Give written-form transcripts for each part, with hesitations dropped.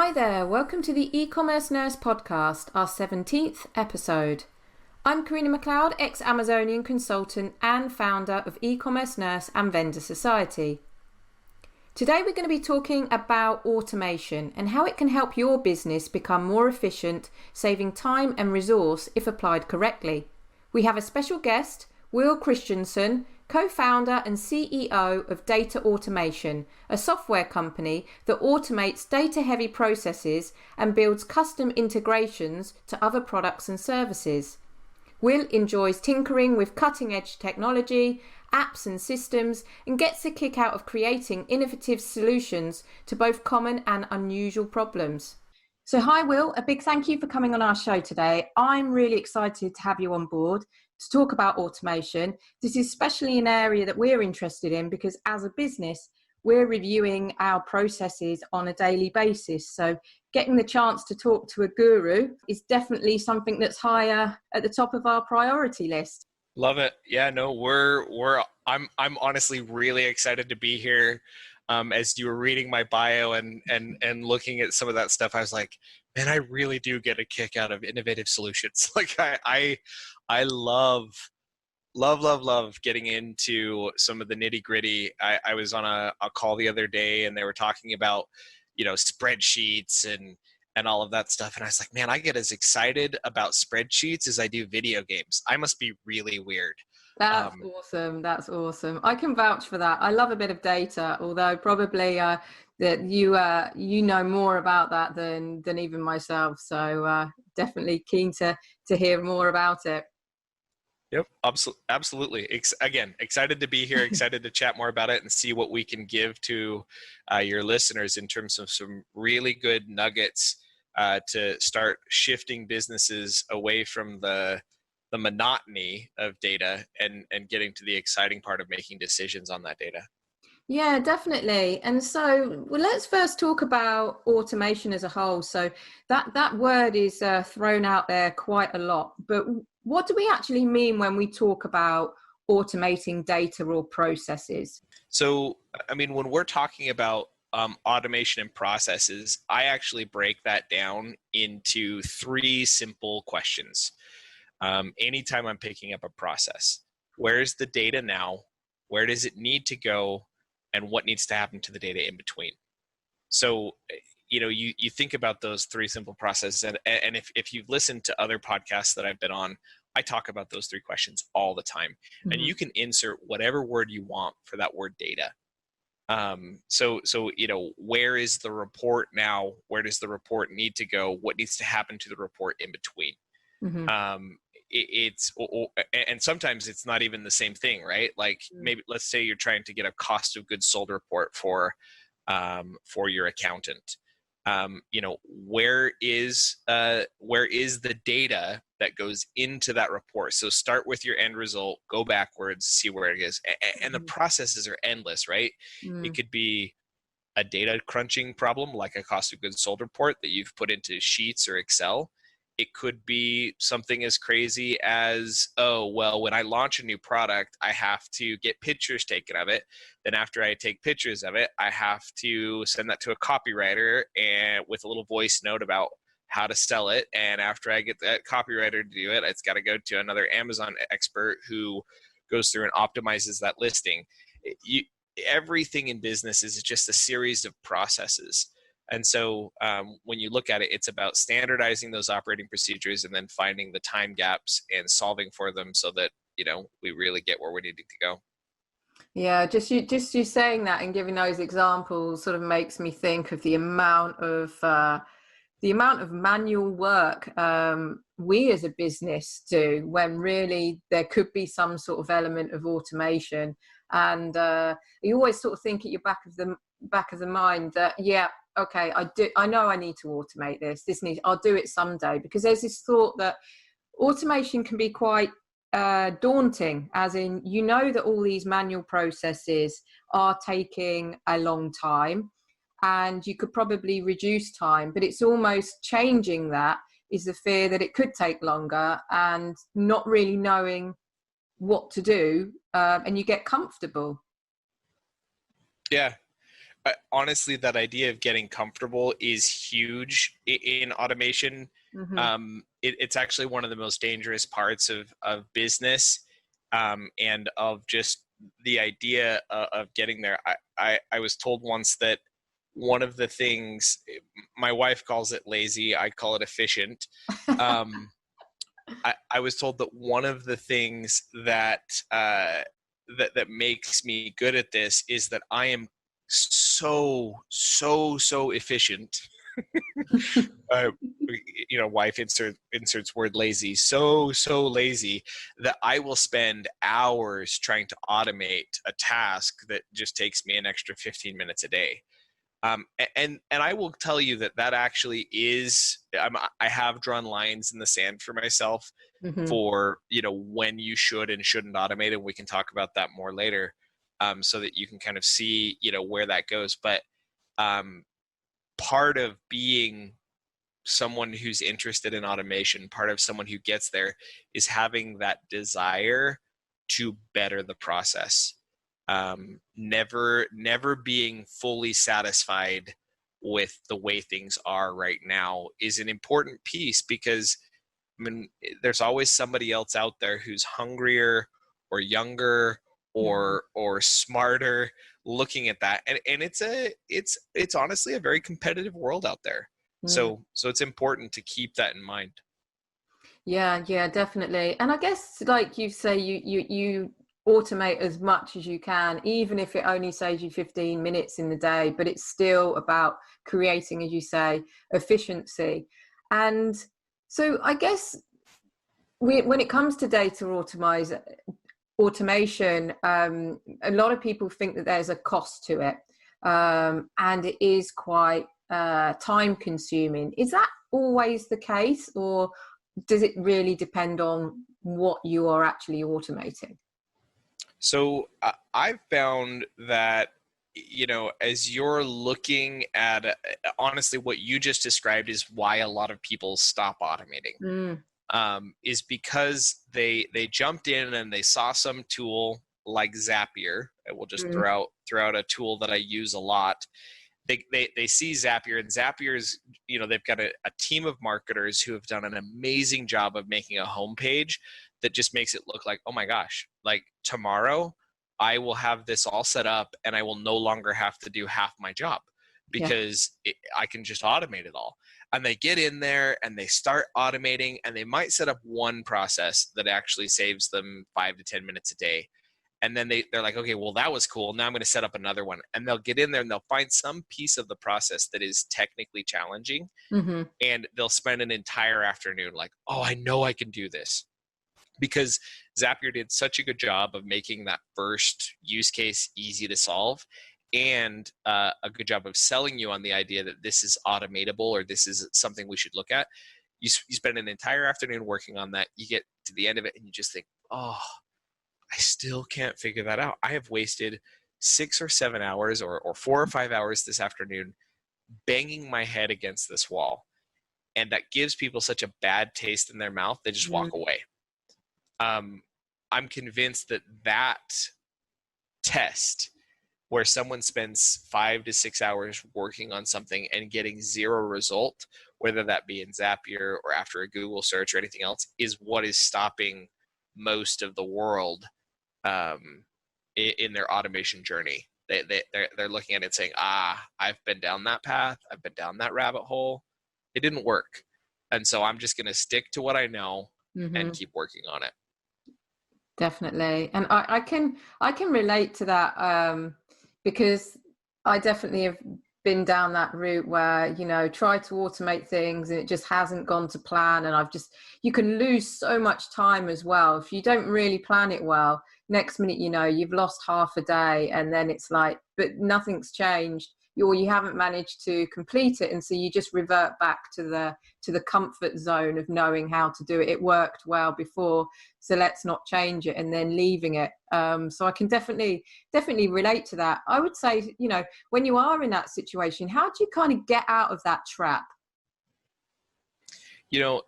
Hi there, welcome to the E-commerce Nurse podcast, our 17th episode. I'm Karina McLeod, ex-Amazonian consultant and founder of E-commerce Nurse and Vendor Society. Today we're going to be talking about automation and how it can help your business become more efficient, saving time and resource if applied correctly. We have a special guest, Will Christensen, co-founder and CEO of DataAutomation, a software company that automates data-heavy processes and builds custom integrations to other products and services. Will enjoys tinkering with cutting-edge technology, apps and systems, and gets a kick out of creating innovative solutions to both common and unusual problems. So hi Will, a big thank you for coming on our show today. I'm really excited to have you on board to talk about automation. This is especially an area that we're interested in because as a business, we're reviewing our processes on a daily basis. So getting the chance to talk to a guru is definitely something that's higher at the top of our priority list. Love it. Yeah, no, I'm honestly really excited to be here. As you were reading my bio and looking at some of that stuff, I was like, man, I really do get a kick out of innovative solutions. Like I love getting into some of the nitty gritty. I was on a call the other day and they were talking about, spreadsheets and all of that stuff. And I was like, man, I get as excited about spreadsheets as I do video games. I must be really weird. That's awesome. That's awesome. I can vouch for that. I love a bit of data, although probably that you know more about that than even myself. So definitely keen to hear more about it. Yep, absolutely. Again, excited to be here, excited to chat more about it and see what we can give to your listeners in terms of some really good nuggets to start shifting businesses away from the monotony of data and getting to the exciting part of making decisions on that data. Yeah, definitely. And so let's first talk about automation as a whole. So that word is thrown out there quite a lot, but what do we actually mean when we talk about automating data or processes? So, I mean, when we're talking about automation and processes, I actually break that down into three simple questions. Anytime I'm picking up a process, where's the data now? Where does it need to go? And what needs to happen to the data in between? So, you think about those three simple processes, and if you've listened to other podcasts that I've been on, I talk about those three questions all the time. Mm-hmm. And you can insert whatever word you want for that word data. So where is the report now? Where does the report need to go? What needs to happen to the report in between? Mm-hmm. And sometimes it's not even the same thing, right? Like maybe let's say you're trying to get a cost of goods sold report for your accountant. Where is the data that goes into that report? So start with your end result, go backwards, see where it is. And the processes are endless, right? It could be a data crunching problem, like a cost of goods sold report that you've put into Sheets or Excel. It could be something as crazy as, when I launch a new product, I have to get pictures taken of it. Then after I take pictures of it, I have to send that to a copywriter and with a little voice note about how to sell it. And after I get that copywriter to do it, it's got to go to another Amazon expert who goes through and optimizes that listing. Everything in business is just a series of processes. And so when you look at it, it's about standardizing those operating procedures and then finding the time gaps and solving for them so that, we really get where we need to go. Yeah, just you saying that and giving those examples sort of makes me think of the amount of manual work we as a business do when really there could be some sort of element of automation. And you always sort of think at your back of the mind that, yeah, okay, I know I need to automate this. I'll do it someday, because there's this thought that automation can be quite daunting, as in, that all these manual processes are taking a long time and you could probably reduce time, but it's almost changing that is the fear that it could take longer and not really knowing what to do, and you get comfortable. Yeah. Honestly, that idea of getting comfortable is huge in automation. Mm-hmm. It's actually one of the most dangerous parts of business, and of just the idea of getting there. I was told once that one of the things, my wife calls it lazy, I call it efficient. Um, I was told that one of the things that that makes me good at this is that I am so efficient. uh, Wife inserts word lazy. So lazy that I will spend hours trying to automate a task that just takes me an extra 15 minutes a day. And I will tell you that actually is, I have drawn lines in the sand for myself Mm-hmm. for when you should and shouldn't automate, and we can talk about that more later, so that you can kind of see where that goes. But um, part of being someone who's interested in automation, part of someone who gets there, is having that desire to better the process. Never being fully satisfied with the way things are right now is an important piece, because I mean, there's always somebody else out there who's hungrier or younger Mm-hmm. or smarter looking at that. And it's honestly a very competitive world out there. Mm. So it's important to keep that in mind. Yeah, yeah, definitely. And I guess, like you say, you automate as much as you can, even if it only saves you 15 minutes in the day, but it's still about creating, as you say, efficiency. And so I guess when it comes to automation, a lot of people think that there's a cost to it, and it is quite time consuming. Is that always the case, or does it really depend on what you are actually automating? So I've found that, as you're looking at, honestly, what you just described is why a lot of people stop automating. Mm, Is because they jumped in and they saw some tool like Zapier. I will just mm, throw out a tool that I use a lot. They see Zapier, and Zapier's, they've got a team of marketers who have done an amazing job of making a homepage that just makes it look like, oh my gosh, like tomorrow I will have this all set up and I will no longer have to do half my job, yeah, because I can just automate it all. And they get in there and they start automating, and they might set up one process that actually saves them 5 to 10 minutes a day. And then they're like, okay, well, that was cool. Now I'm going to set up another one. And they'll get in there and they'll find some piece of the process that is technically challenging. mm-hmm, And they'll spend an entire afternoon like, oh, I know I can do this. Because Zapier did such a good job of making that first use case easy to solve, and a good job of selling you on the idea that this is automatable or this is something we should look at. You spend an entire afternoon working on that. You get to the end of it and you just think, oh, I still can't figure that out. I have wasted 6 or 7 hours or 4 or 5 hours this afternoon banging my head against this wall. And that gives people such a bad taste in their mouth, they just walk mm, away. I'm convinced that test, where someone spends 5 to 6 hours working on something and getting zero result, whether that be in Zapier or after a Google search or anything else, is what is stopping most of the world in their automation journey. They're looking at it saying, I've been down that path. I've been down that rabbit hole. It didn't work. And so I'm just going to stick to what I know and mm-hmm. keep working on it. Definitely. And I can relate to that, because I definitely have been down that route where, try to automate things and it just hasn't gone to plan. And you can lose so much time as well. If you don't really plan it well, next minute, you've lost half a day, and then it's like, but nothing's changed, or you haven't managed to complete it. And so you just revert back to the comfort zone of knowing how to do it. It worked well before, so let's not change it, and then leaving it. So I can definitely relate to that. I would say, when you are in that situation, how do you kind of get out of that trap?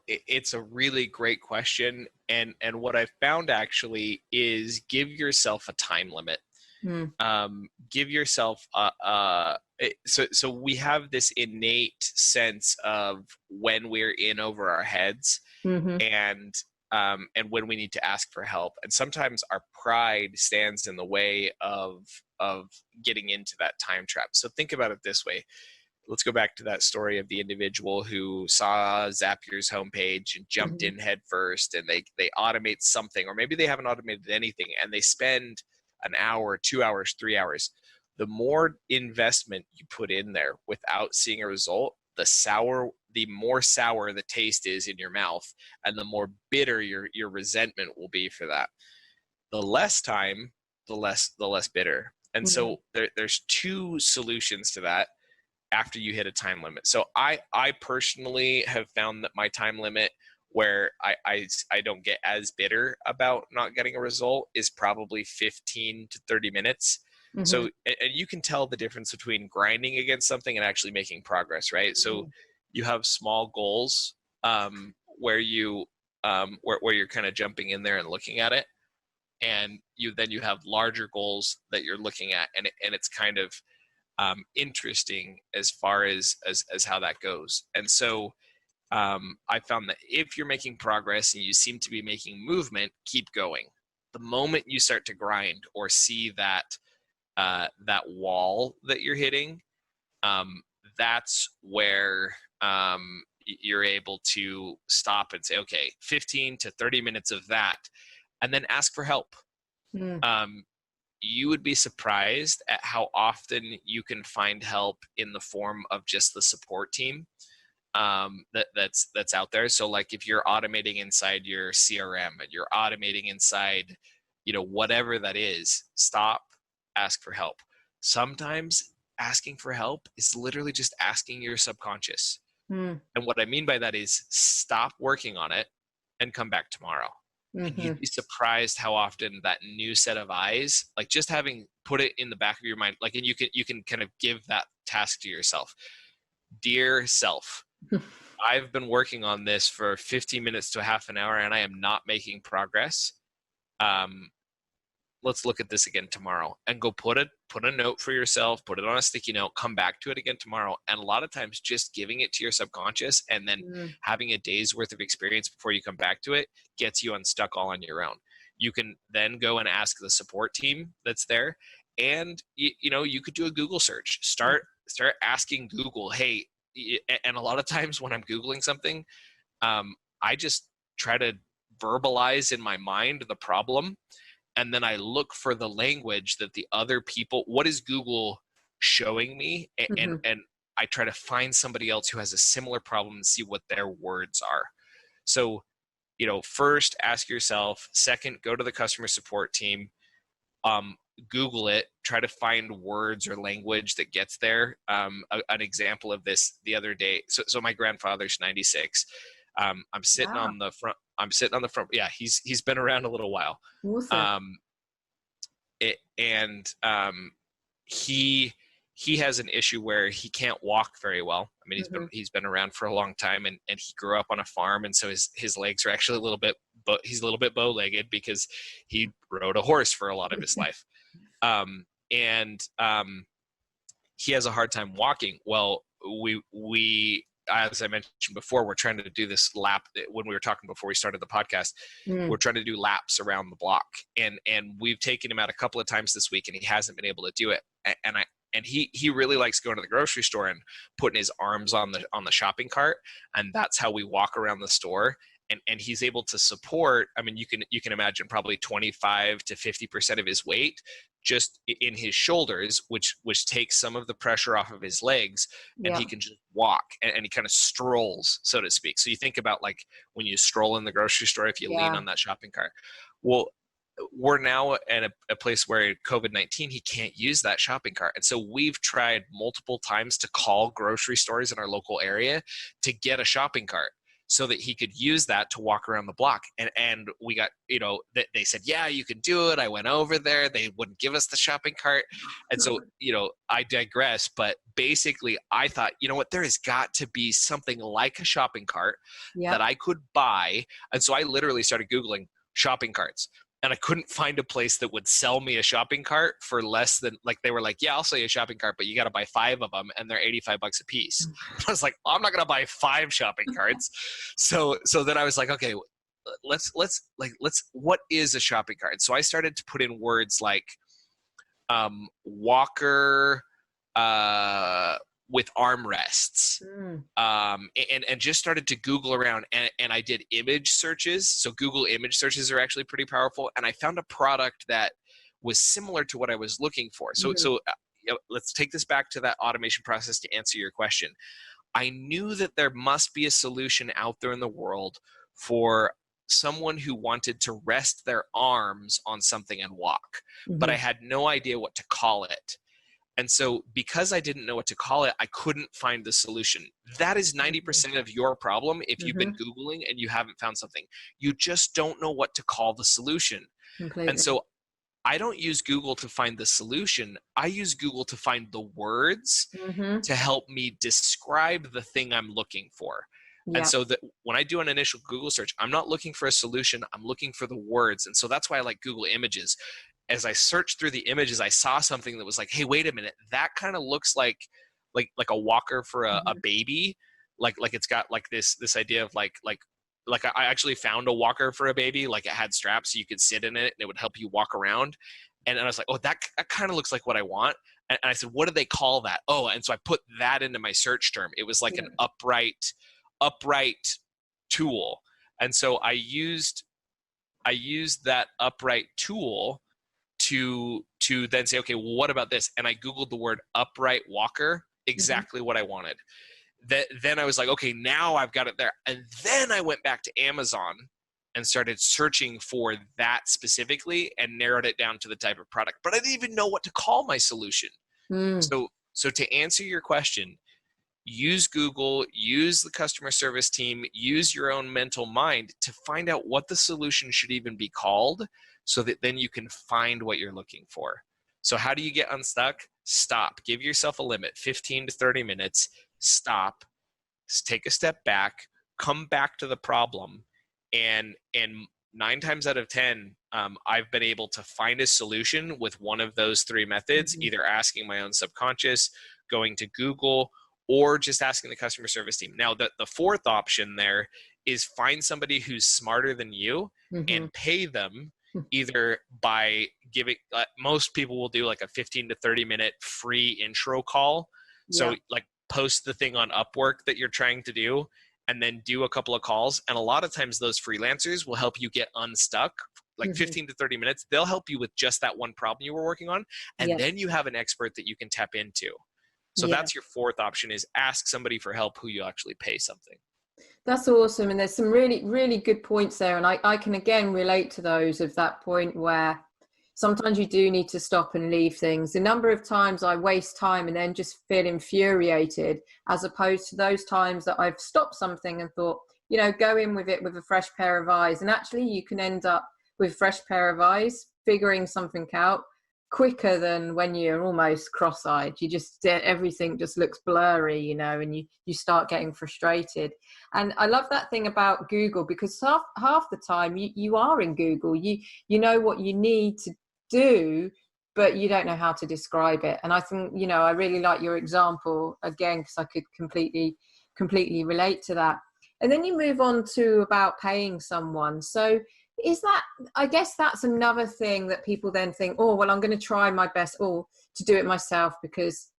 It's a really great question. And what I've found actually is give yourself a time limit. Mm. Give yourself so we have this innate sense of when we're in over our heads, Mm-hmm. and when we need to ask for help, and sometimes our pride stands in the way of getting into that time trap. So think about it this way. Let's go back to that story of the individual who saw Zapier's homepage and jumped Mm-hmm. in head first, and they automate something, or maybe they haven't automated anything, and they spend an hour, 2 hours, 3 hours. The more investment you put in there without seeing a result, the more sour the taste is in your mouth, and the more bitter your resentment will be for that. The less time, the less bitter. And Mm-hmm. so there's two solutions to that after you hit a time limit. So I personally have found that my time limit, where I don't get as bitter about not getting a result, is probably 15 to 30 minutes. Mm-hmm. So, and you can tell the difference between grinding against something and actually making progress, right? So you have small goals, where where you're kind of jumping in there and looking at it, and you have larger goals that you're looking at, and it's kind of interesting as far as how that goes. And so I found that if you're making progress and you seem to be making movement, keep going. The moment you start to grind or see that that wall that you're hitting, that's where you're able to stop and say, okay, 15 to 30 minutes of that, and then ask for help. Mm. You would be surprised at how often you can find help in the form of just the support team that's out there. So like if you're automating inside your CRM and you're automating inside, whatever that is, stop, ask for help. Sometimes asking for help is literally just asking your subconscious. Mm. And what I mean by that is stop working on it and come back tomorrow. And Mm-hmm. you'd be surprised how often that new set of eyes, like just having put it in the back of your mind, like, and you can kind of give that task to yourself. Dear self, I've been working on this for 15 minutes to half an hour and I am not making progress. Let's look at this again tomorrow, and go put a note for yourself, put it on a sticky note, come back to it again tomorrow. And a lot of times just giving it to your subconscious and then having a day's worth of experience before you come back to it gets you unstuck all on your own. You can then go and ask the support team that's there, and you could do a Google search. Start asking Google, hey, and a lot of times when I'm Googling something, I just try to verbalize in my mind the problem, and then I look for the language that the other people, what is Google showing me? And I try to find somebody else who has a similar problem and see what their words are. So, first ask yourself, second, go to the customer support team, Google it, try to find words or language that gets there. An example of this the other day. So my grandfather's 96. I'm sitting Wow. on the front. Yeah, he's been around a little while. Awesome. He has an issue where he can't walk very well. I mean, he's been around for a long time, and he grew up on a farm, and so his legs are actually a little bit, but he's a little bit bow-legged because he rode a horse for a lot of his life. He has a hard time walking. Well, we as I mentioned before, we're trying to do this lap. When we were talking before we started the podcast, we're trying to do laps around the block, and we've taken him out a couple of times this week, and he hasn't been able to do it. And he really likes going to the grocery store and putting his arms on the shopping cart, and that's how we walk around the store. And he's able to support, I mean, you can imagine probably 25 to 50% of his weight just in his shoulders, which takes some of the pressure off of his legs, and he can just walk, and he kind of strolls, so to speak. So you think about like when you stroll in the grocery store, if you lean on that shopping cart. Well, we're now at a place where COVID-19, he can't use that shopping cart. And so we've tried multiple times to call grocery stores in our local area to get a shopping cart, so that he could use that to walk around the block. And we got, they said, yeah, you can do it. I went over there. They wouldn't give us the shopping cart. And so, I digress, but basically I thought, you know what, there has got to be something like a shopping cart that I could buy. And so I literally started Googling shopping carts. and I couldn't find a place that would sell me a shopping cart for less than, like, they were like, yeah, I'll sell you a shopping cart, but you got to buy 5 of them and they're $85 a piece. I was like, I'm not going to buy 5 shopping carts. So then I was like, okay, let's what is a shopping cart? So I started to put in words like walker with armrests, and just started to Google around, and I did image searches. So Google image searches are actually pretty powerful, and I found a product that was similar to what I was looking for. So let's take this back to that automation process to answer your question. I knew that there must be a solution out there in the world for someone who wanted to rest their arms on something and walk, but I had no idea what to call it. And so because I didn't know what to call it, I couldn't find the solution. That is 90% of your problem if you've been Googling and you haven't found something. You just don't know what to call the solution. Completely. And so I don't use Google to find the solution. I use Google to find the words to help me describe the thing I'm looking for. Yeah. And so that when I do an initial Google search, I'm not looking for a solution, I'm looking for the words. And so that's why I like Google Images. As I searched through the images, I saw something that was like, hey, wait a minute, that kind of looks like a walker for a baby. Like it's got like this idea of like I actually found a walker for a baby. Like it had straps so you could sit in it and it would help you walk around. And I was like, oh, that kind of looks like what I want. And I said, what do they call that? Oh, and so I put that into my search term. It was like an upright tool. And so I used that upright tool to then say, okay, well, what about this? And I Googled the word upright walker, exactly what I wanted. Then I was like, okay, now I've got it there. And then I went back to Amazon and started searching for that specifically and narrowed it down to the type of product. But I didn't even know what to call my solution. So to answer your question, use Google, use the customer service team, use your own mental mind to find out what the solution should even be called, so that then you can find what you're looking for. So how do you get unstuck? Stop. Give yourself a limit, 15 to 30 minutes. Stop. Take a step back. Come back to the problem. And 9 times out of 10, I've been able to find a solution with one of those 3 methods, either asking my own subconscious, going to Google, or just asking the customer service team. Now, the 4th option there is find somebody who's smarter than you and pay them, either by giving, most people will do like a 15 to 30 minute free intro call. So like post the thing on Upwork that you're trying to do and then do a couple of calls. And a lot of times those freelancers will help you get unstuck, like 15 to 30 minutes. They'll help you with just that one problem you were working on. And then you have an expert that you can tap into. So that's your 4th option, is ask somebody for help who you actually pay something. That's awesome. And there's some really, really good points there. And I can again relate to those, of that point where sometimes you do need to stop and leave things. The number of times I waste time and then just feel infuriated, as opposed to those times that I've stopped something and thought, go in with it with a fresh pair of eyes. And actually you can end up with a fresh pair of eyes, figuring something out quicker than when you're almost cross-eyed. You just, everything just looks blurry, and you start getting frustrated. And I love that thing about Google, because half the time you are in Google, you know what you need to do, but you don't know how to describe it. And I think, I really like your example again, because I could completely relate to that. And then you move on to about paying someone. So is that, I guess that's another thing that people then think, oh, well, I'm going to try my best to do it myself, because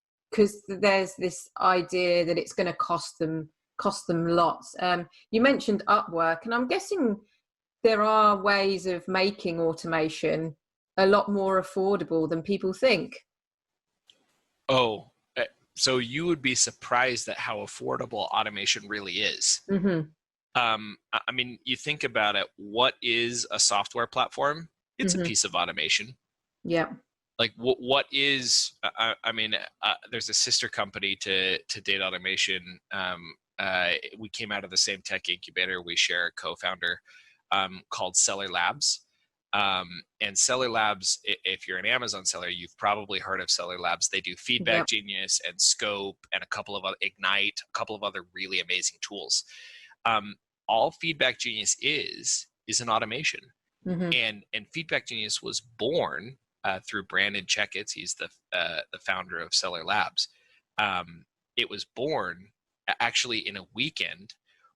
there's this idea that it's going to cost them lots. You mentioned Upwork, and I'm guessing there are ways of making automation a lot more affordable than people think. Oh, so you would be surprised at how affordable automation really is. I mean, you think about it, what is a software platform? It's a piece of automation. Yeah. Like what is, there's a sister company to DataAutomation. We came out of the same tech incubator. We share a co-founder called Seller Labs. And Seller Labs, if you're an Amazon seller, you've probably heard of Seller Labs. They do Feedback Genius and Scope and a couple of other Ignite, a couple of other really amazing tools. All Feedback Genius is an automation. And Feedback Genius was born through Brandon Checketts. He's the founder of Seller Labs. It was born actually in a weekend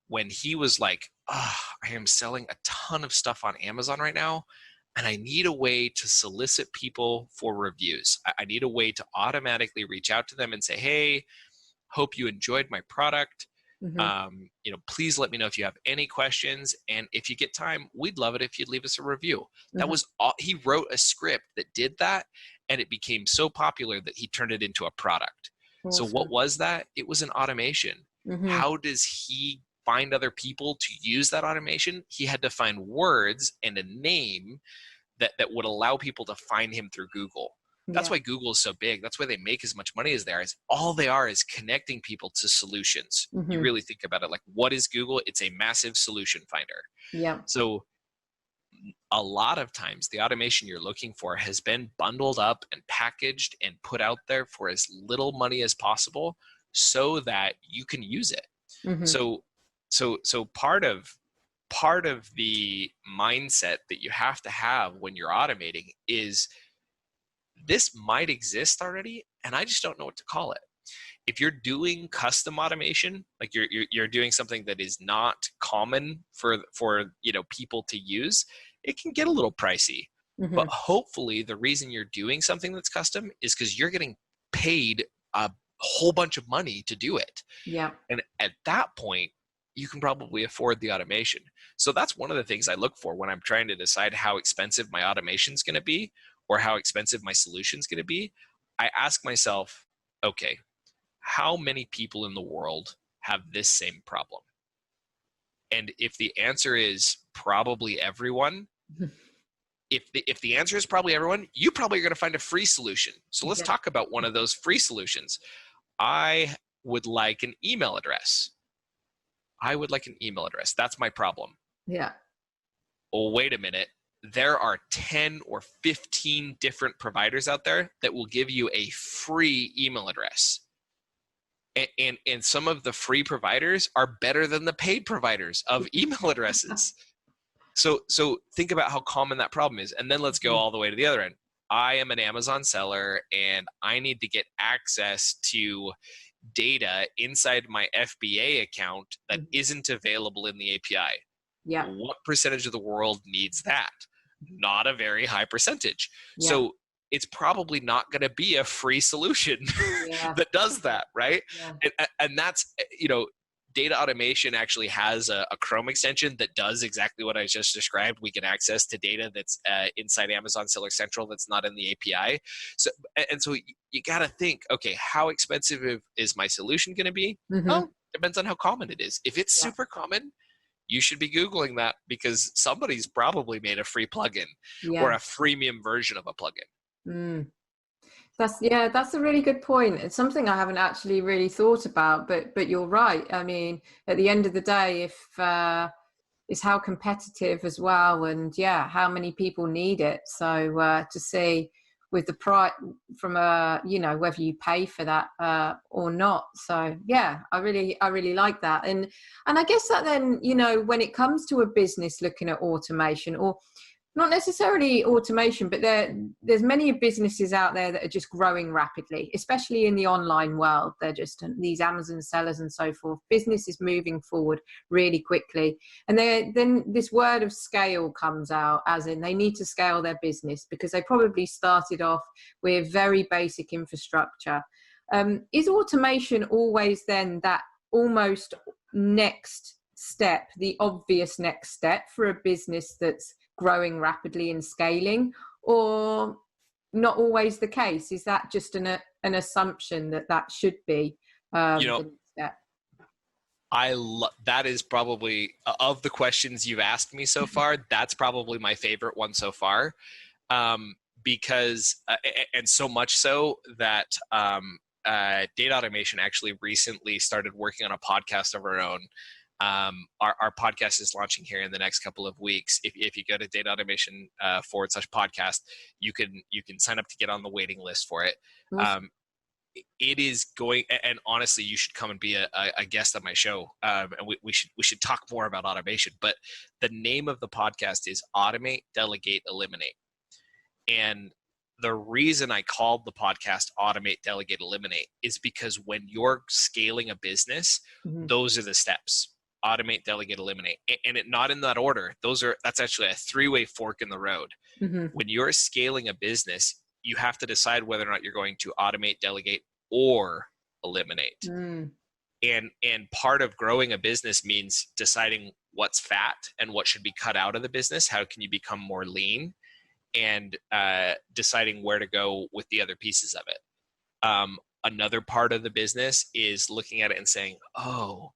when he was like, I am selling a ton of stuff on Amazon right now, and I need a way to solicit people for reviews. I need a way to automatically reach out to them and say, hey, hope you enjoyed my product. Please let me know if you have any questions. And if you get time, we'd love it if you'd leave us a review. That was all. He wrote a script that did that, and it became so popular that he turned it into a product. Awesome. So what was that? It was an automation. How does he find other people to use that automation? He had to find words and a name that would allow people to find him through Google. That's why Google is so big. That's why they make as much money as they are. Is all they are is connecting people to solutions. You really think about it, like, what is Google? It's a massive solution finder. Yeah. So a lot of times the automation you're looking for has been bundled up and packaged and put out there for as little money as possible so that you can use it. So part of the mindset that you have to have when you're automating is, this might exist already, and I just don't know what to call it. If you're doing custom automation, like you're doing something that is not common for people to use, it can get a little pricey. But hopefully the reason you're doing something that's custom is because you're getting paid a whole bunch of money to do it. Yeah. And at that point, you can probably afford the automation. So that's one of the things I look for when I'm trying to decide how expensive my automation is going to be, or how expensive my solution is going to be. I ask myself, okay, how many people in the world have this same problem? And if the answer is probably everyone, if the answer is probably everyone, you probably are going to find a free solution. So let's talk about one of those free solutions. I would like an email address. That's my problem. Yeah. Oh, wait a minute. There are 10 or 15 different providers out there that will give you a free email address. And some of the free providers are better than the paid providers of email addresses. So think about how common that problem is. And then let's go all the way to the other end. I am an Amazon seller and I need to get access to data inside my FBA account that isn't available in the API. Yeah. What percentage of the world needs that? Not a very high percentage. Yeah. So it's probably not going to be a free solution that does that, right? Yeah. And that's, data automation actually has a Chrome extension that does exactly what I just described. We get access to data that's inside Amazon Seller Central that's not in the API. So you got to think, okay, how expensive is my solution going to be? Well, depends on how common it is. If it's super common, you should be Googling that because somebody's probably made a free plugin or a freemium version of a plugin. That's a really good point. It's something I haven't actually really thought about, but you're right. I mean, at the end of the day, if it's how competitive as well, and how many people need it. So to see with the price from whether you pay for that or not. So I really like that. And I guess that then, when it comes to a business looking at automation, or not necessarily automation, but there's many businesses out there that are just growing rapidly, especially in the online world. They're just these Amazon sellers and so forth. Business is moving forward really quickly. And then this word of scale comes out, as in they need to scale their business because they probably started off with very basic infrastructure. Is automation always then that almost next step, the obvious next step for a business that's growing rapidly and scaling, or not always the case? Is that just an assumption that should be the next step? That is probably, of the questions you've asked me so far, that's probably my favorite one so far, because and so much so that Data Automation actually recently started working on a podcast of our own. Our podcast is launching here in the next couple of weeks. If you go to Data Automation /podcast, you can sign up to get on the waiting list for it. it is going, and honestly, you should come and be a guest on my show. And we should talk more about automation, but the name of the podcast is Automate, Delegate, Eliminate. And the reason I called the podcast Automate, Delegate, Eliminate is because when you're scaling a business, those are the steps: automate, delegate, eliminate. And it not in that order. That's actually a three-way fork in the road. When you're scaling a business, you have to decide whether or not you're going to automate, delegate, or eliminate. And part of growing a business means deciding what's fat and what should be cut out of the business. How can you become more lean? And deciding where to go with the other pieces of it. Another part of the business is looking at it and saying, oh,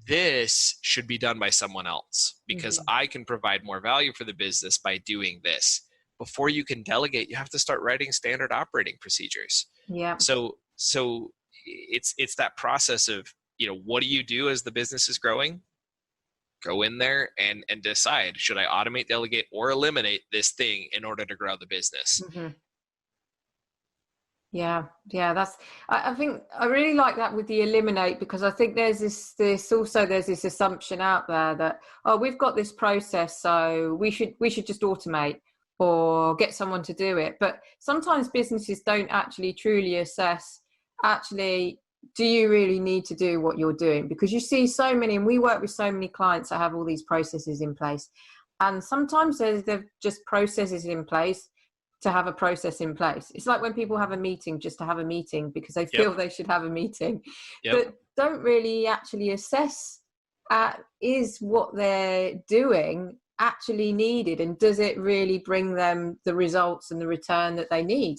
this should be done by someone else because I can provide more value for the business by doing this. Before you can delegate, you have to start writing standard operating procedures. Yeah. So it's that process of, what do you do as the business is growing? Go in there and decide, should I automate, delegate, or eliminate this thing in order to grow the business? Yeah, I think I really like that with the eliminate, because I think there's this assumption out there that, oh, we've got this process, so we should just automate or get someone to do it. But sometimes businesses don't actually truly assess, do you really need to do what you're doing? Because you see so many, and we work with so many clients that have all these processes in place. And sometimes they're just processes in place to have a process in place. It's like when people have a meeting just to have a meeting because they feel they should have a meeting, but don't really actually assess, is what they're doing actually needed? And does it really bring them the results and the return that they need?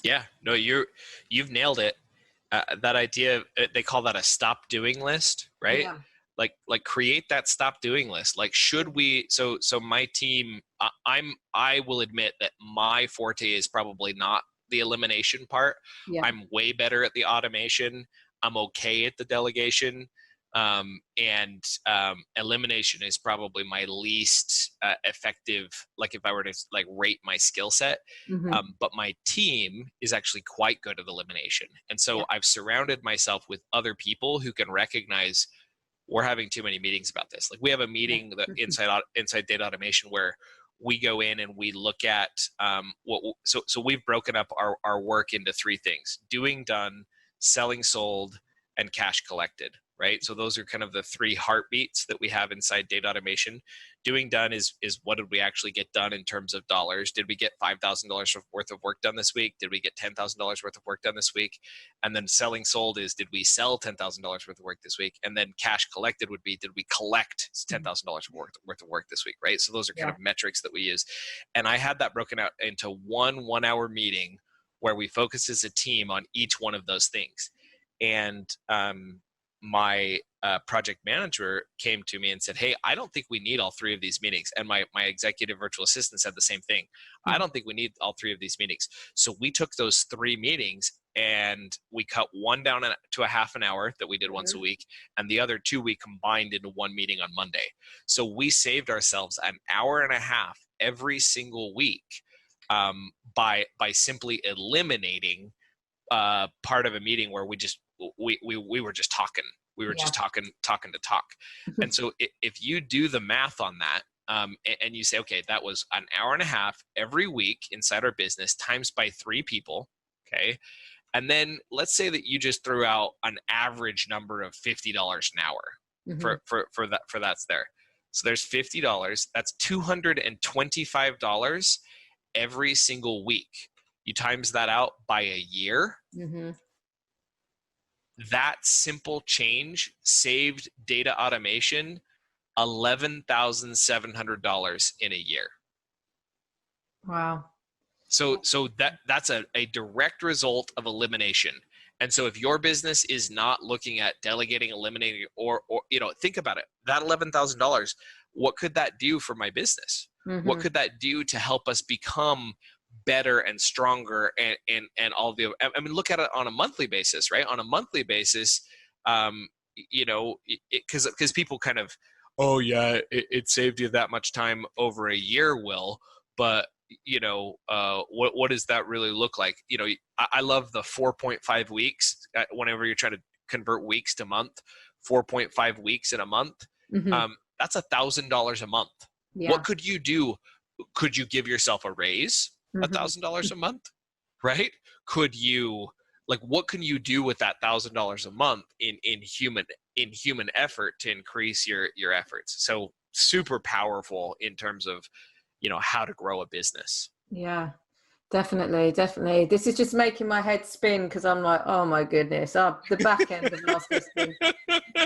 Yeah, no, you've nailed it. That idea, they call that a stop doing list, right? Yeah. Like create that stop doing list. Like, should we, so my team, I will admit that my forte is probably not the elimination part. Yeah. I'm way better at the automation. I'm okay at the delegation. And elimination is probably my least effective, like if I were to like rate my skill set. But my team is actually quite good at elimination. And so I've surrounded myself with other people who can recognize we're having too many meetings about this. Like we have a meeting that inside Data Automation where we go in and we look at so we've broken up our work into three things: doing done, selling sold, and cash collected. Right? So those are kind of the three heartbeats that we have inside Data Automation. Doing done is what did we actually get done in terms of dollars? Did we get $5,000 worth of work done this week? Did we get $10,000 worth of work done this week? And then selling sold is, did we sell $10,000 worth of work this week? And then cash collected would be, did we collect $10,000 worth of work this week? Right? So those are kind of metrics that we use. And I had that broken out into one hour meeting where we focus as a team on each one of those things. And my project manager came to me and said, hey, I don't think we need all three of these meetings. And my executive virtual assistant said the same thing. I don't think we need all three of these meetings. So we took those three meetings and we cut one down to a half an hour that we did once a week. And the other two we combined into one meeting on Monday. So we saved ourselves an hour and a half every single week by simply eliminating part of a meeting where we were just talking. We were just talking to talk. And so if you do the math on that, and you say, okay, that was an hour and a half every week inside our business times by 3 people. Okay. And then let's say that you just threw out an average number of $50 an hour for that's there. So there's $50. That's $225 every single week. You times that out by a year. That simple change saved Data Automation $11,700 in a year. Wow. So that's a direct result of elimination. And so if your business is not looking at delegating, eliminating, or think about it, that $11,000, what could that do for my business? What could that do to help us become better and stronger and all the, I mean, look at it on a monthly basis, right? On a monthly basis, because people kind of, oh yeah, it saved you that much time over a year, Will, but what does that really look like? I love the 4.5 weeks. Whenever you're trying to convert weeks to month, 4.5 weeks in a month, that's $1,000 a month. Yeah. What could you do? Could you give yourself a raise? $1,000 a month, right? Could you, like, what can you do with that $1,000 a month in human effort to increase your efforts? So super powerful in terms of, how to grow a business. Yeah, definitely. This is just making my head spin, because I'm like, oh my goodness, the back end of our system.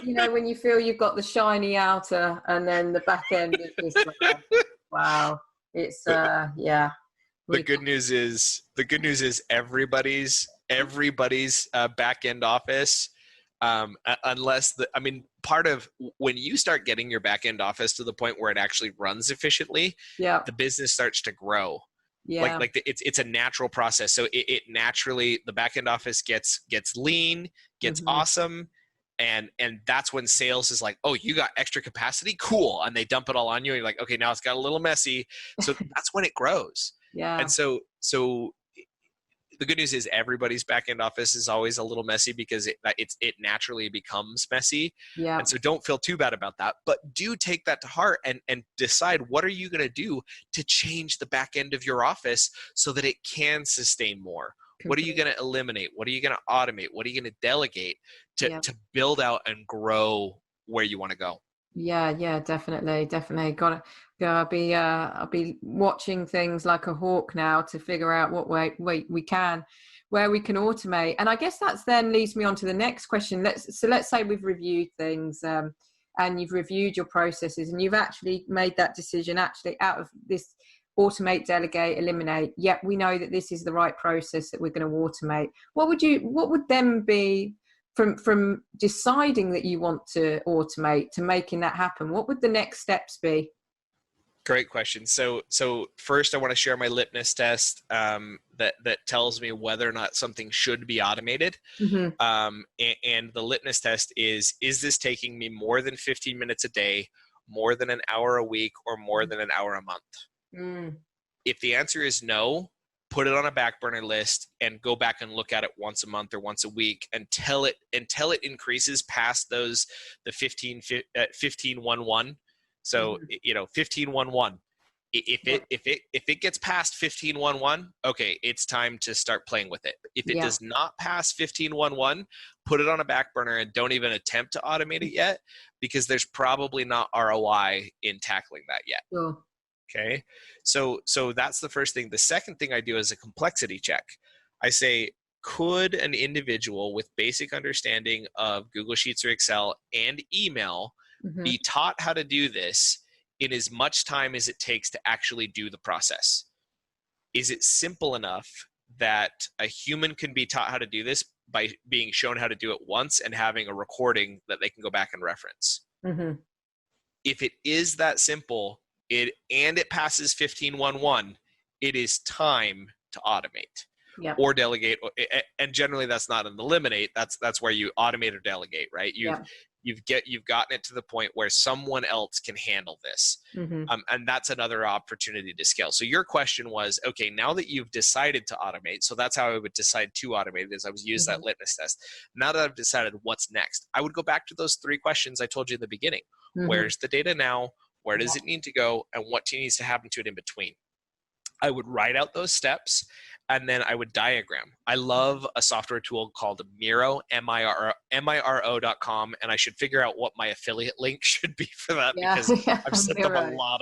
When you feel you've got the shiny outer, and then the back end is just like, wow. It's yeah. The good news is everybody's back end office, unless part of when you start getting your back end office to the point where it actually runs efficiently, the business starts to grow. Yeah. It's a natural process. So it naturally, the back end office gets lean, gets awesome. And that's when sales is like, oh, you got extra capacity? Cool. And they dump it all on you. And you're like, okay, now it's got a little messy. So that's when it grows. Yeah. And so the good news is everybody's back end office is always a little messy, because it naturally becomes messy. Yeah. And so don't feel too bad about that, but do take that to heart and decide, what are you going to do to change the back end of your office so that it can sustain more? What are you going to eliminate? What are you going to automate? What are you going to delegate to build out and grow where you want to go? Yeah, definitely. I'll be watching things like a hawk now to figure out what way we can, where we can automate. And I guess that's then leads me on to the next question. Let's say we've reviewed things, and you've reviewed your processes, and you've actually made that decision, actually, out of this automate, delegate, eliminate. Yep, we know that this is the right process that we're going to automate. What would then be, from deciding that you want to automate to making that happen? What would the next steps be? Great question. So first, I want to share my litmus test that tells me whether or not something should be automated. And the litmus test is this taking me more than 15 minutes a day, more than an hour a week, or more than an hour a month? If the answer is no, put it on a back burner list and go back and look at it once a month or once a week until it increases past the 15-1-1. So 15-1-1. If it gets past 15-1-1, okay, it's time to start playing with it. If it does not pass 15-1-1, put it on a back burner and don't even attempt to automate it yet, because there's probably not ROI in tackling that yet. Sure. Okay, so that's the first thing. The second thing I do is a complexity check. I say, could an individual with basic understanding of Google Sheets or Excel and email be taught how to do this in as much time as it takes to actually do the process? Is it simple enough that a human can be taught how to do this by being shown how to do it once and having a recording that they can go back and reference? If it is that simple, it passes 15-1-1, it is time to automate or delegate. And generally that's not an eliminate. That's where you automate or delegate, right? You've gotten it to the point where someone else can handle this. And that's another opportunity to scale. So your question was, okay, now that you've decided to automate, so that's how I would decide to automate it, is I would use that litmus test. Now that I've decided what's next, I would go back to those 3 questions I told you in the beginning. Where's the data now? Where does it need to go? And what needs to happen to it in between? I would write out those steps, and then I would diagram. I love a software tool called Miro, Miro.com, and I should figure out what my affiliate link should be for that, because I've set up a lot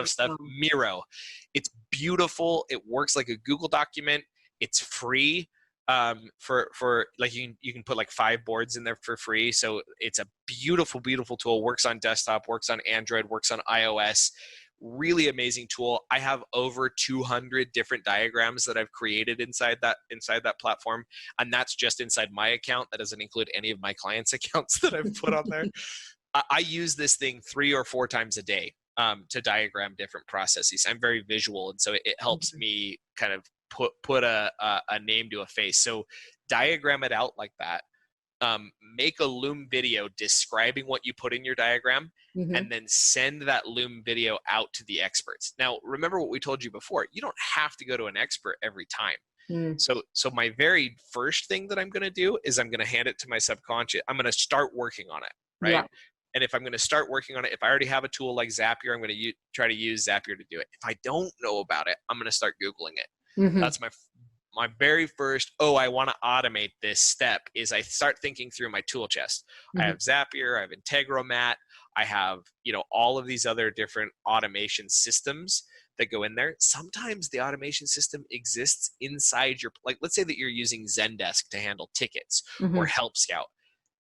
of stuff. Miro, it's beautiful. It works like a Google document. It's free. For like you can put like 5 boards in there for free. So it's a beautiful tool. Works on desktop, works on Android, works on iOS. Really amazing tool. I have over 200 different diagrams that I've created inside that platform, and that's just inside my account. That doesn't include any of my clients' accounts that I've put on there. I use this thing 3 or 4 times a day to diagram different processes. I'm very visual, and so it helps me kind of put a name to a face. So diagram it out like that. make a Loom video describing what you put in your diagram, Mm-hmm. and then send that Loom video out to the experts. Now, remember what we told you before. You don't have to go to an expert every time. Mm. So my very first thing that I'm going to do is I'm going to hand it to my subconscious. I'm going to start working on it, right? Yeah. And if I'm going to start working on it, if I already have a tool like Zapier, I'm going to try to use Zapier to do it. If I don't know about it, I'm going to start Googling it. Mm-hmm. That's my very first, I want to automate this step, is I start thinking through my tool chest. Mm-hmm. I have Zapier, I have Integromat, I have, all of these other different automation systems that go in there. Sometimes the automation system exists inside your, like, let's say that you're using Zendesk to handle tickets, Mm-hmm. or Help Scout.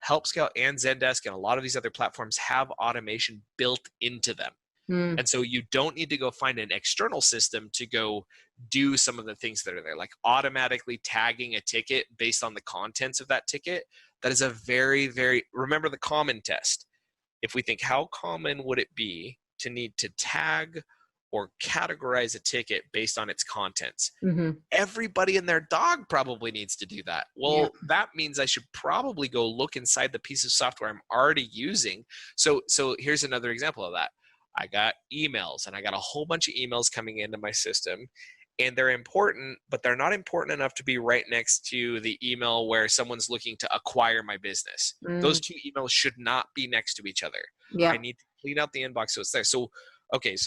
Help Scout and Zendesk and a lot of these other platforms have automation built into them. Mm. And so you don't need to go find an external system to go do some of the things that are there, like automatically tagging a ticket based on the contents of that ticket. That is a very, very, remember the common test. If we think, how common would it be to need to tag or categorize a ticket based on its contents? Mm-hmm. Everybody and their dog probably needs to do that. Well, Yeah. that means I should probably go look inside the piece of software I'm already using. So here's another example of that. I got emails, and I got a whole bunch of emails coming into my system, and they're important, but they're not important enough to be right next to the email where someone's looking to acquire my business. Mm. Those two emails should not be next to each other. Yeah. I need to clean out the inbox so it's there. So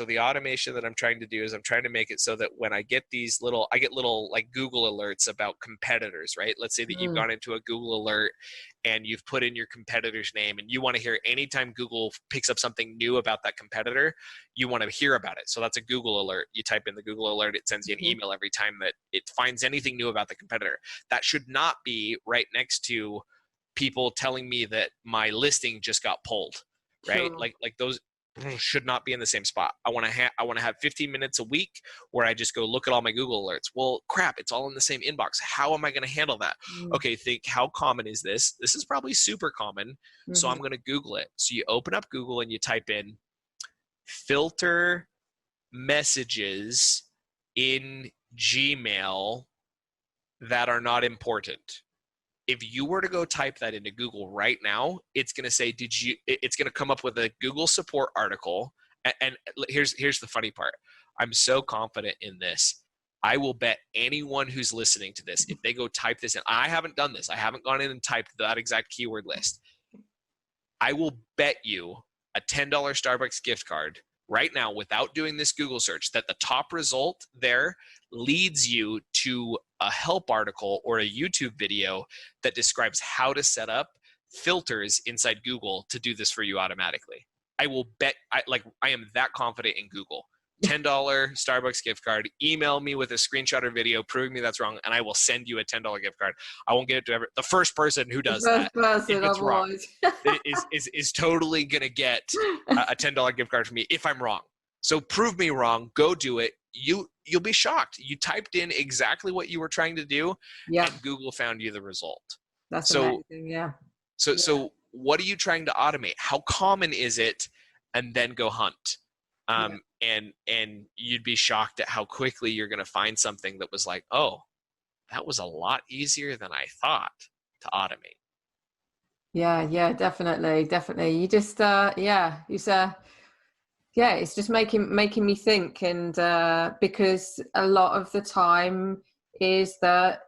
the automation that I'm trying to do is I'm trying to make it so that when I get I get little like Google alerts about competitors, right? Let's say that you've gone into a Google alert and you've put in your competitor's name, and you want to hear anytime Google picks up something new about that competitor, you want to hear about it. So that's a Google alert. You type in the Google alert, it sends you an email every time that it finds anything new about the competitor. That should not be right next to people telling me that my listing just got pulled, right? Sure. Like those should not be in the same spot. I want to have 15 minutes a week where I just go look at all my Google alerts. Well, crap, it's all in the same inbox. How am I going to handle that? Okay, think, how common is this? This is probably super common. So I'm going to Google it. So you open up Google and you type in filter messages in Gmail that are not important. If you were to go type that into Google right now, it's going to say, it's going to come up with a Google support article. And here's the funny part. I'm so confident in this. I will bet anyone who's listening to this, if they go type this in, I haven't done this. I haven't gone in and typed that exact keyword list. I will bet you a $10 Starbucks gift card right now, without doing this Google search, that the top result there leads you to a help article or a YouTube video that describes how to set up filters inside Google to do this for you automatically. I will bet, I am that confident in Google. $10 Starbucks gift card, email me with a screenshot or video proving me that's wrong, and I will send you a $10 gift card. I won't get it to the first person who does that, if it's wrong, is totally going to get a $10 gift card from me if I'm wrong. So prove me wrong, go do it. You'll be shocked. You typed in exactly what you were trying to do, and Google found you the result. That's amazing, yeah. So what are you trying to automate? How common is it? And then go hunt. And you'd be shocked at how quickly you're going to find something that was like, oh, that was a lot easier than I thought to automate. Yeah, definitely. You just, it's just making me think. And because a lot of the time is that,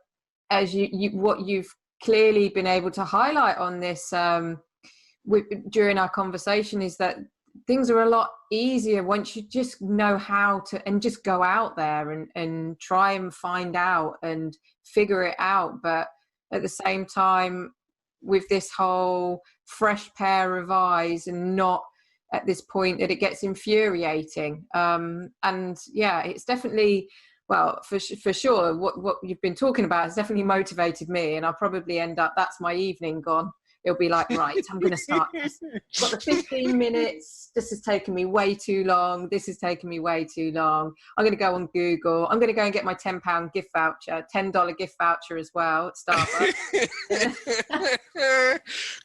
as what you've clearly been able to highlight on this during our conversation, is that things are a lot easier once you just know how to, and just go out there and try and find out and figure it out. But at the same time, with this whole fresh pair of eyes, and not at this point that it gets infuriating. And yeah, it's definitely, well, for sure, what you've been talking about has definitely motivated me, and I'll probably end up, that's my evening gone. It'll be like, right, I'm going to start this. Got the 15 minutes. This has taken me way too long. This has taken me way too long. I'm going to go on Google. I'm going to go and get my £10 gift voucher, $10 gift voucher as well at Starbucks.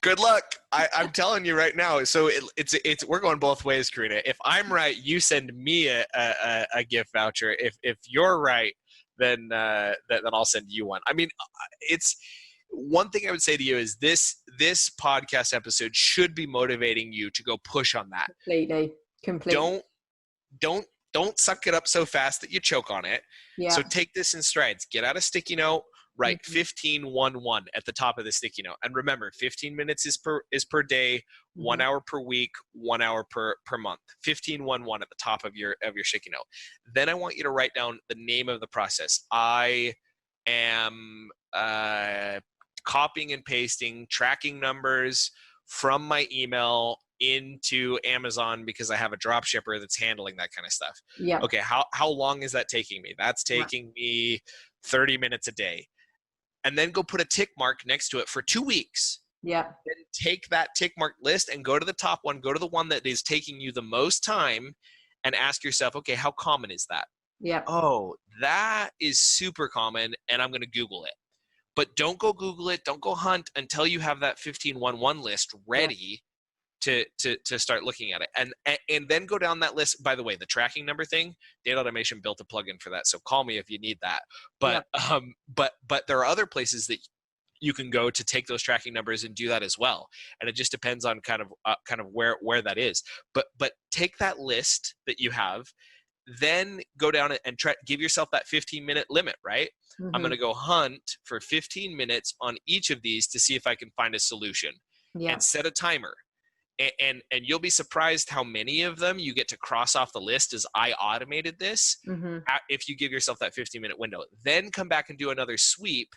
Good luck. I'm telling you right now. So it's we're going both ways, Karina. If I'm right, you send me a gift voucher. If you're right, then I'll send you one. I mean, one thing I would say to you is this podcast episode should be motivating you to go push on that. Completely. Don't suck it up so fast that you choke on it. Yeah. So take this in strides. Get out a sticky note, write 15-1-1 at the top of the sticky note. And remember, 15 minutes is per day, 1 hour per week, 1 hour per month. 15-1-1 at the top of your sticky note. Then I want you to write down the name of the process. I am copying and pasting tracking numbers from my email into Amazon because I have a drop shipper that's handling that kind of stuff. Yeah. Okay, how long is that taking me? That's taking me 30 minutes a day. And then go put a tick mark next to it for 2 weeks. Yeah. Then take that tick mark list and go to the top one, go to the one that is taking you the most time and ask yourself, okay, how common is that? Yeah. Oh, that is super common and I'm going to Google it. But don't go Google it, don't go hunt until you have that 15-1-1 list ready to start looking at it. And then go down that list. By the way, the tracking number thing, DataAutomation built a plugin for that. So call me if you need that. But but there are other places that you can go to take those tracking numbers and do that as well. And it just depends on kind of where that is. But take that list that you have, then go down and try give yourself that 15-minute limit, right? I'm going to go hunt for 15 minutes on each of these to see if I can find a solution and set a timer. And you'll be surprised how many of them you get to cross off the list as I automated this if you give yourself that 15-minute window. Then come back and do another sweep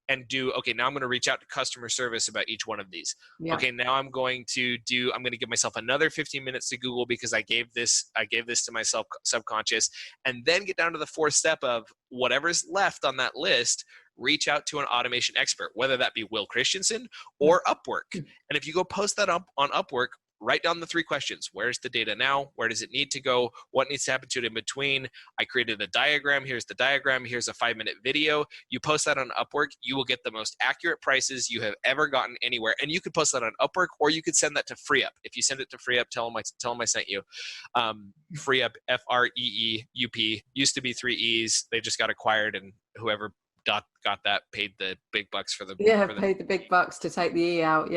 and do, okay, now I'm going to reach out to customer service about each one of these. Okay, now I'm going to give myself another 15 minutes to Google because I gave this to myself subconscious, and then get down to the fourth step of whatever's left on that list, reach out to an automation expert, whether that be Will Christensen or Upwork. And if you go post that up on Upwork, write down the 3 questions. Where's the data now? Where does it need to go? What needs to happen to it in between? I created a diagram. Here's the diagram. Here's a 5-minute video. You post that on Upwork, you will get the most accurate prices you have ever gotten anywhere. And you could post that on Upwork, or you could send that to FreeUp. If you send it to FreeUp, tell them I sent you. FreeUp, FREEUP, used to be 3 E's. They just got acquired, and whoever got that paid the big bucks for the paid the big bucks to take the E out.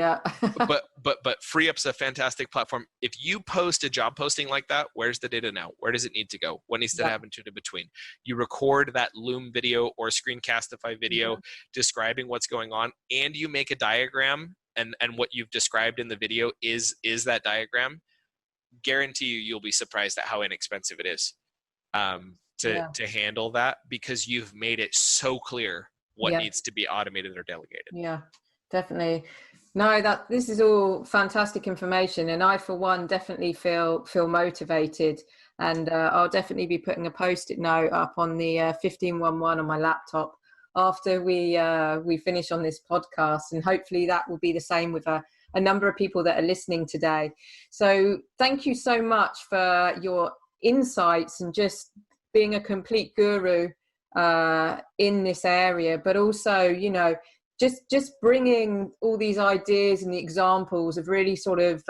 but FreeUp's a fantastic platform. If you post a job posting like that, where's the data now? Where does it need to go? What needs to happen to it in between? You record that Loom video or Screencastify video describing what's going on, and you make a diagram, and what you've described in the video is that diagram. Guarantee you'll be surprised at how inexpensive it is to handle that, because you've made it so clear what needs to be automated or delegated. Yeah, definitely. No, this is all fantastic information, and I, for one, definitely feel motivated. And I'll definitely be putting a post-it note up on the 15-1-1 on my laptop after we finish on this podcast, and hopefully that will be the same with a number of people that are listening today. So thank you so much for your insights and just being a complete guru in this area, but also, just bringing all these ideas and the examples of really sort of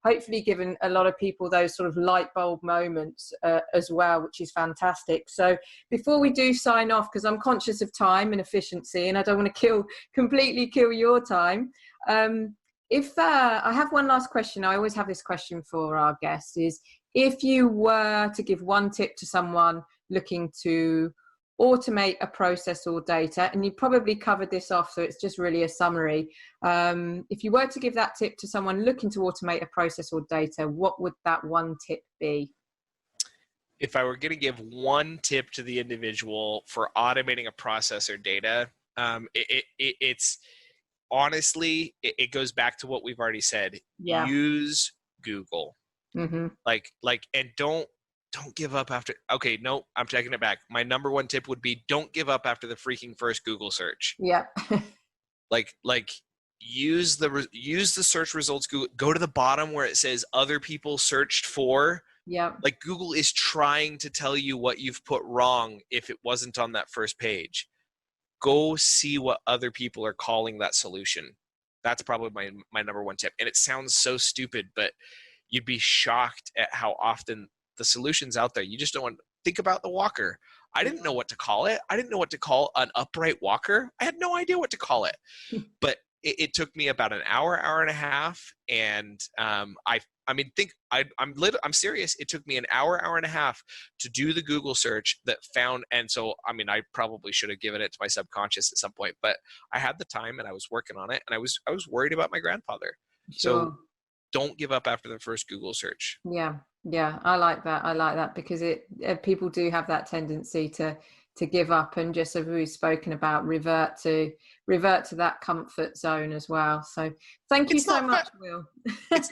hopefully given a lot of people those sort of light bulb moments as well, which is fantastic. So before we do sign off, because I'm conscious of time and efficiency and I don't want to completely kill your time, if I have one last question. I always have this question for our guests, is if you were to give one tip to someone looking to automate a process or data, and you probably covered this off, so it's just really a summary. If you were to give that tip to someone looking to automate a process or data, what would that one tip be? If I were going to give one tip to the individual for automating a process or data, it's honestly, it goes back to what we've already said. Use Google. And don't give up after. Okay, no, I'm taking it back. My number one tip would be, don't give up after the freaking first Google search. Use the search results. Go to the bottom where it says other people searched for. Like, Google is trying to tell you what you've put wrong if it wasn't on that first page. Go see what other people are calling that solution. That's probably my number one tip. And it sounds so stupid, but you'd be shocked at how often the solutions out there, you just don't want. Think about the walker. I didn't know what to call it. I didn't know what to call an upright walker. I had no idea what to call it. But it took me about an hour, hour and a half, and I'm serious. It took me an hour, hour and a half to do the Google search that found, and so I probably should have given it to my subconscious at some point, but I had the time and I was working on it, and I was worried about my grandfather. Sure. So don't give up after the first Google search. Yeah. Yeah. I like that because people do have that tendency to give up and, just as we've spoken about, revert to that comfort zone as well. So thank you so much, Will. It's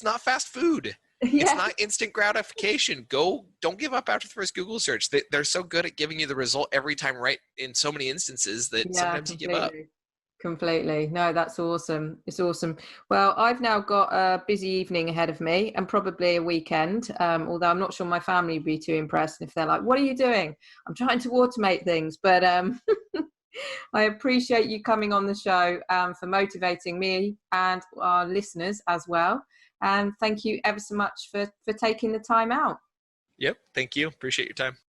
not fast food. Yeah. It's not instant gratification. Don't give up after the first Google search. They're so good at giving you the result every time right in so many instances that sometimes you give up. Completely. No, that's awesome. It's awesome. Well, I've now got a busy evening ahead of me and probably a weekend, although I'm not sure my family would be too impressed if they're like, what are you doing? I'm trying to automate things. But I appreciate you coming on the show, for motivating me and our listeners as well. And thank you ever so much for taking the time out. Yep. Thank you. Appreciate your time.